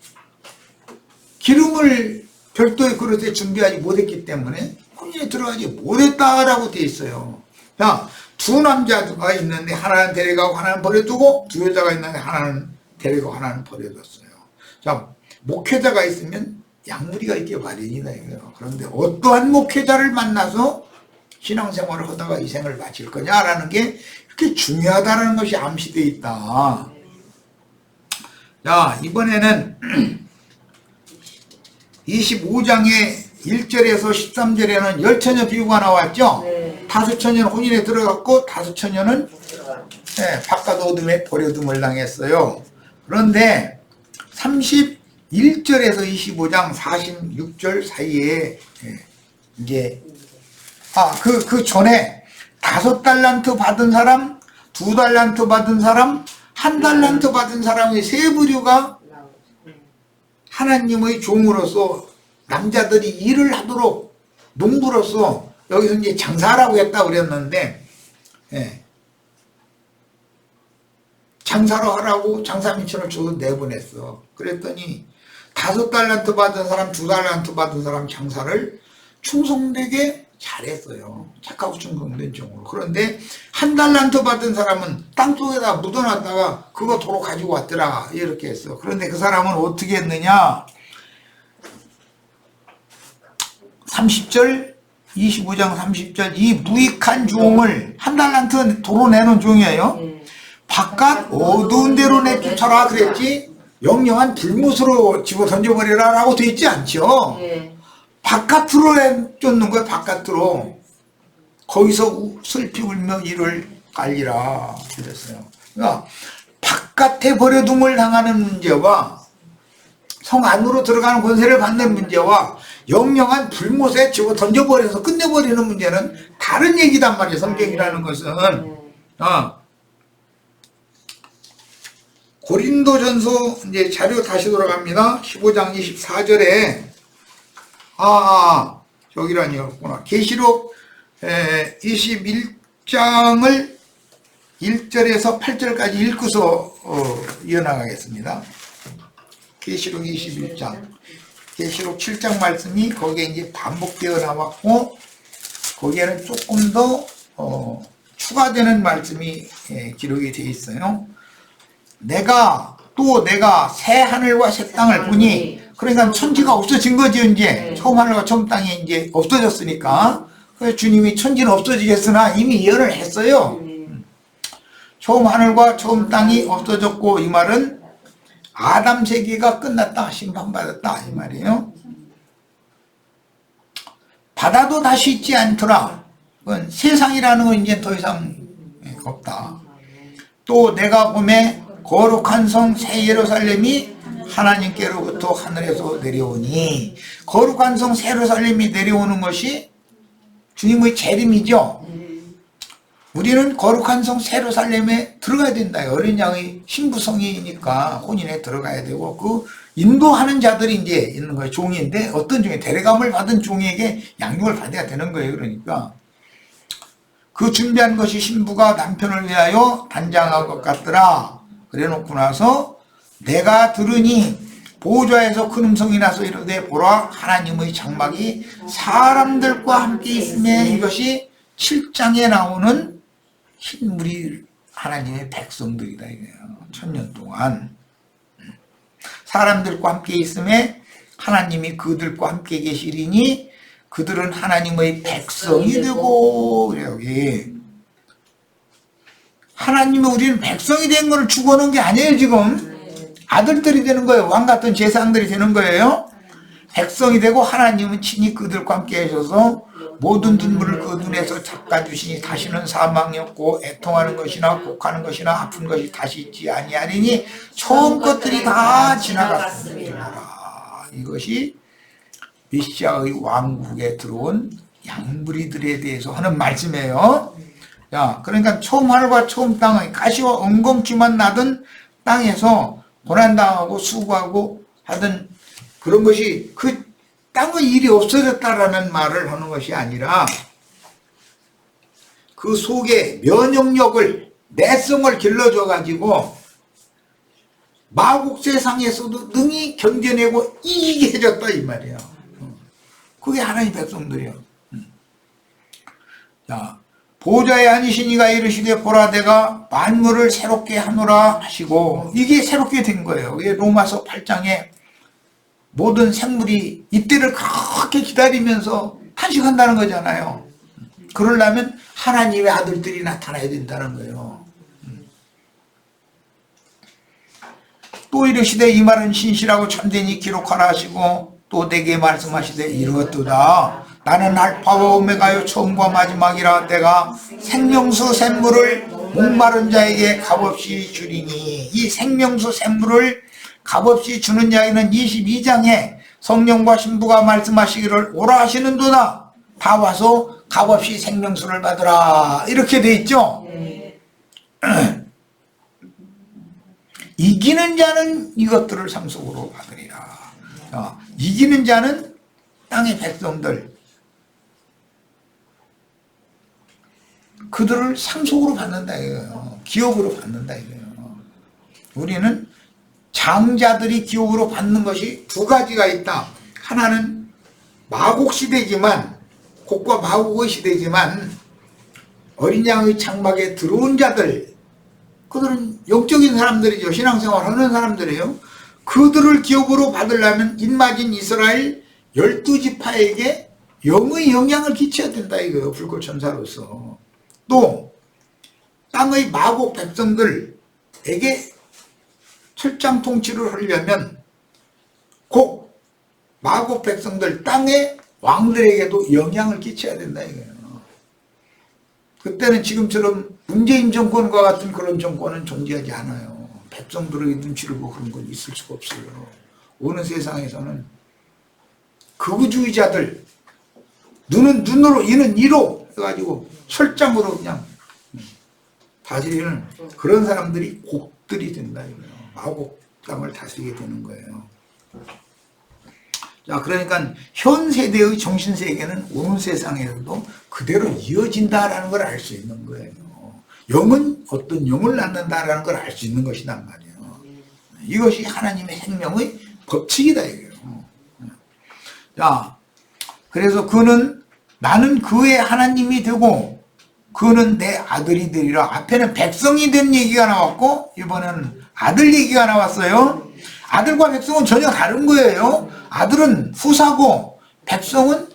기름을 별도의 그릇에 준비하지 못했기 때문에 혼인에 들어가지 못했다라고 돼 있어요. 자, 두 남자가 있는데 하나는 데려가고 하나는 버려두고 두 여자가 있는데 하나는 데리고 하나는 버려뒀어요. 자, 목회자가 있으면 양무리가 있게 마련이다 이거예요. 그런데 어떠한 목회자를 만나서 신앙생활을 하다가 이 생을 마칠 거냐라는 게 이렇게 중요하다는 것이 암시되어 있다. 자, 이번에는 25장의 1절에서 13절에는 10처녀 비유가 나왔죠. 네. 다섯 처녀는 혼인에 들어갔고 다섯 처녀는 바깥 어둠에 버려둠을 당했어요. 그런데 31절에서 25장 46절 사이에 이제 그 전에 5달란트 받은 사람, 2달란트 받은 사람, 1달란트 받은 사람의 세 부류가 하나님의 종으로서 남자들이 일을 하도록 농부로서 여기서 이제 장사라고 했다고 그랬는데 장사로 하라고 장사민천을 줘서 내보냈어. 그랬더니 5달란트 받은 사람, 2달란트 받은 사람 장사를 충성되게 잘했어요. 착하고 충성된 종으로. 그런데 1달란트 받은 사람은 땅속에다 묻어놨다가 그거 도로 가지고 왔더라 이렇게 했어. 그런데 그 사람은 어떻게 했느냐, 30절 25장 30절 이 무익한 종을 1달란트 도로 내놓은 종이에요. 바깥 어두운 데로 내쫓아라 그랬지 영영한 불못으로 집어 던져버리라 라고 돼 있지 않죠. 바깥으로 내쫓는 거예요. 바깥으로. 거기서 슬피 울며 이를 갈리라 그랬어요. 그러니까 바깥에 버려둠을 당하는 문제와 성 안으로 들어가는 권세를 받는 문제와 영영한 불못에 집어 던져버려서 끝내버리는 문제는 다른 얘기단 말이에요. 성경이라는 것은. 고린도전서 이제 자료 다시 돌아갑니다. 15장 24절에 저기라니였구나. 계시록 21장을 1절에서 8절까지 읽고서 이어나가겠습니다. 계시록 21장. 계시록 7장 말씀이 거기에 이제 반복되어 나왔고 거기에는 조금 더 추가되는 말씀이 기록이 되어 있어요. 내가 새 하늘과 새 땅을 보니 그러니까 천지가 없어진 거죠, 이제. 처음 하늘과 처음 땅이 이제 없어졌으니까. 그래서 주님이 천지는 없어지겠으나 이미 예언을 했어요. 처음 하늘과 처음 땅이 없어졌고, 이 말은 아담 세계가 끝났다, 심판받았다, 이 말이에요. 바다도 다시 있지 않더라. 그건 세상이라는 건 이제 더 이상 없다. 또 내가 보매 거룩한 성 새 예루살렘이 하나님께로부터 하늘에서 내려오니, 거룩한 성 새 예루살렘이 내려오는 것이 주님의 재림이죠. 우리는 거룩한 성 새 예루살렘에 들어가야 된다. 어린 양의 신부성이니까 혼인에 들어가야 되고, 그 인도하는 자들이 이제 있는 거예요. 종인데 어떤 종이 데려감을 받은 종에게 양육을 받아야 되는 거예요. 그러니까 그 준비한 것이 신부가 남편을 위하여 단장한 것 같더라. 그래 놓고 나서 내가 들으니 보좌에서 큰 음성이 나서 이르되 보라 하나님의 장막이 사람들과 함께 있음에, 이것이 7장에 나오는 흰물이 하나님의 백성들이다 이거예요. 1000년 동안 사람들과 함께 있음에 하나님이 그들과 함께 계시리니 그들은 하나님의 백성이 되고. 그래요. 여기 하나님이 우리는 백성이 된 걸 주고는 게 아니에요. 지금 아들들이 되는 거예요. 왕 같은 제사장들이 되는 거예요. 백성이 되고 하나님은 친히 그들과 함께 하셔서 모든 눈물을 그 눈에서 닦아주시니 다시는 사망이 없고 애통하는 것이나 곡하는 것이나 아픈 것이 다시 있지 아니하리니 처음 것들이 다 지나갔습니다. 이것이 메시아의 왕국에 들어온 양무리들에 대해서 하는 말씀이에요. 야, 그러니까 처음 하늘과 처음 땅의 가시와 엉겅퀴만 나던 땅에서 고난당하고 수고하고 하던 그런 것이 그 땅의 일이 없어졌다라는 말을 하는 것이 아니라 그 속에 면역력을, 내성을 길러줘 가지고 마국 세상에서도 능히 견뎌내고 이기게 해줬다 이 말이야. 그게 하나님 백성들이야. 자, 보좌에 앉으시니가 이르시되 보라 내가 만물을 새롭게 하노라 하시고, 이게 새롭게 된 거예요. 이게 로마서 8장에 모든 생물이 이때를 그렇게 기다리면서 탄식한다는 거잖아요. 그러려면 하나님의 아들들이 나타나야 된다는 거예요. 또 이르시되 이 말은 신실하고 참되니 기록하라 하시고, 또 내게 말씀하시되 이르었도다. 나는 알파와 오메가요 처음과 마지막이라. 내가 생명수 샘물을 목마른 자에게 값없이 주리니. 이 생명수 샘물을 값없이 주는 이야기는 22장에 성령과 신부가 말씀하시기를 오라 하시는도다. 다 와서 값없이 생명수를 받으라. 이렇게 돼 있죠. 이기는 자는 이것들을 상속으로 받으리라. 이기는 자는 땅의 백성들, 그들을 상속으로 받는다 이거예요. 기업으로 받는다 이거예요. 우리는 장자들이 기업으로 받는 것이 두 가지가 있다. 하나는 마곡 시대지만, 곡과 마곡의 시대지만 어린 양의 장막에 들어온 자들, 그들은 영적인 사람들이죠. 신앙생활 하는 사람들이에요. 그들을 기업으로 받으려면 인마진 이스라엘 12지파에게 영의 영향을 끼쳐야 된다 이거예요. 불꽃천사로서. 또 땅의 마곡 백성들에게 철장 통치를 하려면 꼭 마곡 백성들, 땅의 왕들에게도 영향을 끼쳐야 된다 이거예요. 그때는 지금처럼 문재인 정권과 같은 그런 정권은 존재하지 않아요. 백성들의 눈치를 보고 그런 건 있을 수가 없어요. 어느 세상에서는 극우주의자들, 눈은 눈으로 이는 이로 해가지고 철장으로 그냥 다스리는 그런 사람들이 곡들이 된다 이거예요. 마곡 땅을 다스리게 되는 거예요. 자, 그러니까 현 세대의 정신세계는 오는 세상에서도 그대로 이어진다라는 걸 알 수 있는 거예요. 영은 어떤 영을 낳는다라는 걸 알 수 있는 것이란 말이에요. 이것이 하나님의 생명의 법칙이다 이거예요. 자, 그래서 그는 나는 그의 하나님이 되고 그는 내 아들이 되리라. 앞에는 백성이 된 얘기가 나왔고 이번에는 아들 얘기가 나왔어요. 아들과 백성은 전혀 다른 거예요. 아들은 후사고 백성은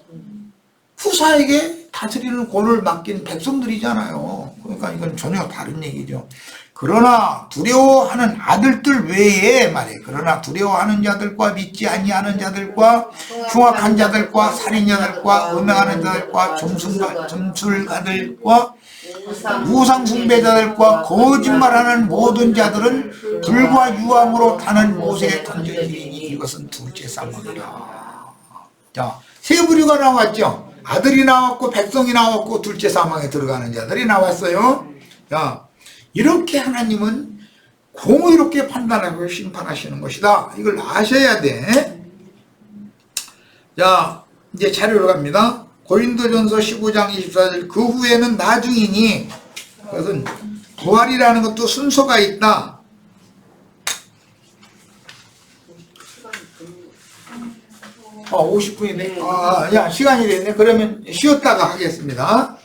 후사에게 다스리는 권을 맡긴 백성들이잖아요. 그러니까 이건 전혀 다른 얘기죠. 그러나 두려워하는 아들들 외에 말이에요. 그러나 두려워하는 자들과 믿지 아니하는 자들과 흉악한 자들과 살인자들과 음행하는 자들과 점술가들과 우상 숭배자들과 거짓말하는 모든 자들은 불과 유황으로 타는 못에 던져지니 이것은 둘째 사망이라. 자, 세 부류가 나왔죠. 아들이 나왔고 백성이 나왔고 둘째 사망에 들어가는 자들이 나왔어요. 자, 이렇게 하나님은 공의롭게 판단하고 심판하시는 것이다. 이걸 아셔야 돼. 자, 이제 자료로 갑니다. 고린도전서 15장 24절. 그 후에는 나중이니, 그것은 부활이라는 것도 순서가 있다. 아, 50분이네. 야, 시간이 됐네. 그러면 쉬었다가 하겠습니다.